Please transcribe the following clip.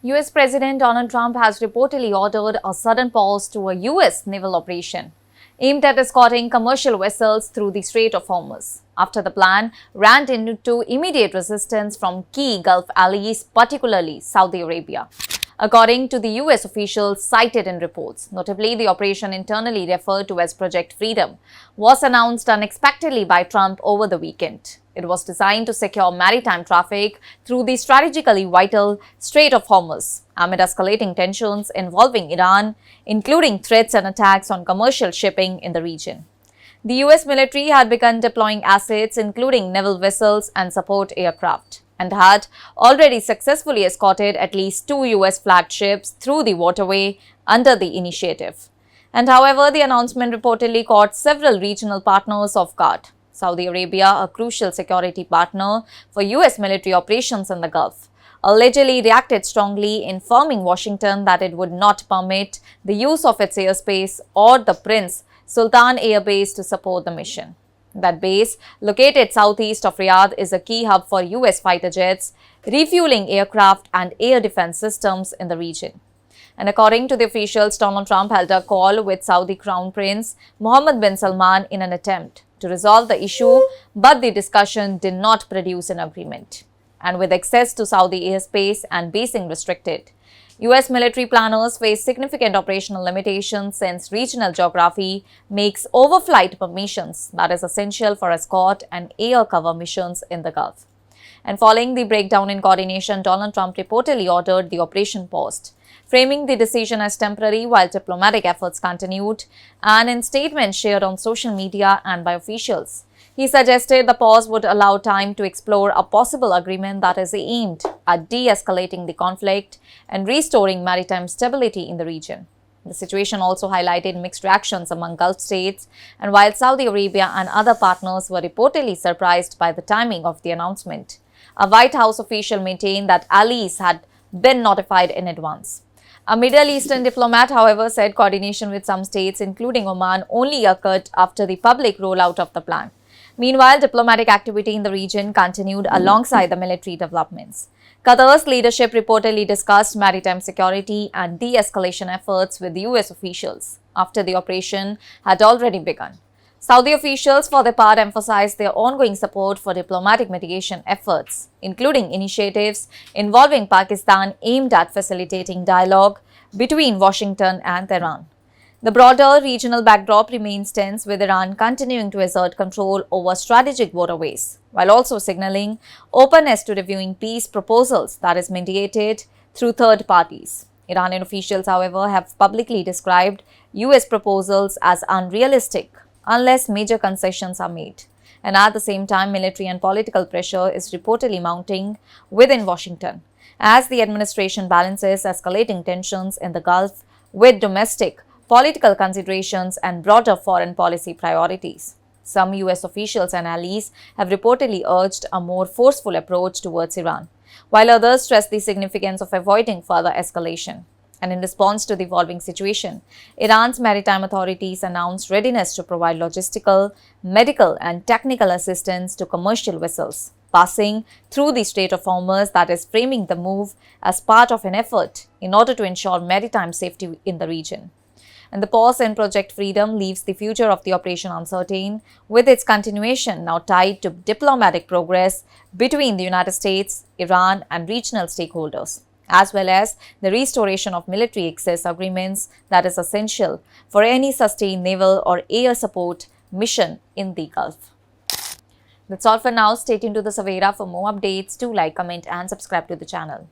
US President Donald Trump has reportedly ordered a sudden pause to a US naval operation aimed at escorting commercial vessels through the Strait of Hormuz, after the plan ran into immediate resistance from key Gulf allies, particularly Saudi Arabia. According to the US officials cited in reports, notably the operation internally referred to as Project Freedom was announced unexpectedly by Trump over the weekend. It was designed to secure maritime traffic through the strategically vital Strait of Hormuz amid escalating tensions involving Iran, including threats and attacks on commercial shipping in the region. The US military had begun deploying assets, including naval vessels and support aircraft, and had already successfully escorted at least 2 US flagged ships through the waterway under the initiative. And however, the announcement reportedly caught several regional partners off guard. Saudi Arabia, a crucial security partner for US military operations in the Gulf, allegedly reacted strongly, informing Washington that it would not permit the use of its airspace or the Prince Sultan Air Base to support the mission. That base, located southeast of Riyadh, is a key hub for US fighter jets, refueling aircraft and air defense systems in the region. And according to the officials, Donald Trump held a call with Saudi Crown Prince Mohammed bin Salman in an attempt to resolve the issue, but the discussion did not produce an agreement. And with access to Saudi airspace and basing restricted, US military planners face significant operational limitations since regional geography makes overflight permissions that is essential for escort and air cover missions in the Gulf. And following the breakdown in coordination, Donald Trump reportedly ordered the operation paused, framing the decision as temporary while diplomatic efforts continued. And in statements shared on social media and by officials, he suggested the pause would allow time to explore a possible agreement that is aimed at de-escalating the conflict and restoring maritime stability in the region. The situation also highlighted mixed reactions among Gulf states, and while Saudi Arabia and other partners were reportedly surprised by the timing of the announcement, a White House official maintained that allies had been notified in advance. A Middle Eastern diplomat, however, said coordination with some states, including Oman, only occurred after the public rollout of the plan. Meanwhile, diplomatic activity in the region continued alongside the military developments. Qatar's leadership reportedly discussed maritime security and de-escalation efforts with US officials after the operation had already begun. Saudi officials, for their part, emphasized their ongoing support for diplomatic mitigation efforts, including initiatives involving Pakistan aimed at facilitating dialogue between Washington and Tehran. The broader regional backdrop remains tense, with Iran continuing to assert control over strategic waterways, while also signaling openness to reviewing peace proposals that is mediated through third parties. Iranian officials, however, have publicly described US proposals as unrealistic unless major concessions are made. And at the same time, military and political pressure is reportedly mounting within Washington as the administration balances escalating tensions in the Gulf with domestic political considerations and broader foreign policy priorities. Some US officials and allies have reportedly urged a more forceful approach towards Iran, while others stress the significance of avoiding further escalation. And in response to the evolving situation, Iran's maritime authorities announced readiness to provide logistical, medical, and technical assistance to commercial vessels passing through the Strait of Hormuz, that is framing the move as part of an effort in order to ensure maritime safety in the region. And the pause in Project Freedom leaves the future of the operation uncertain, with its continuation now tied to diplomatic progress between the United States, Iran, and regional stakeholders, as well as the restoration of military access agreements that is essential for any sustained naval or air support mission in the Gulf. That's all for now. Stay tuned to the Savera for more updates. Do like, comment, and subscribe to the channel.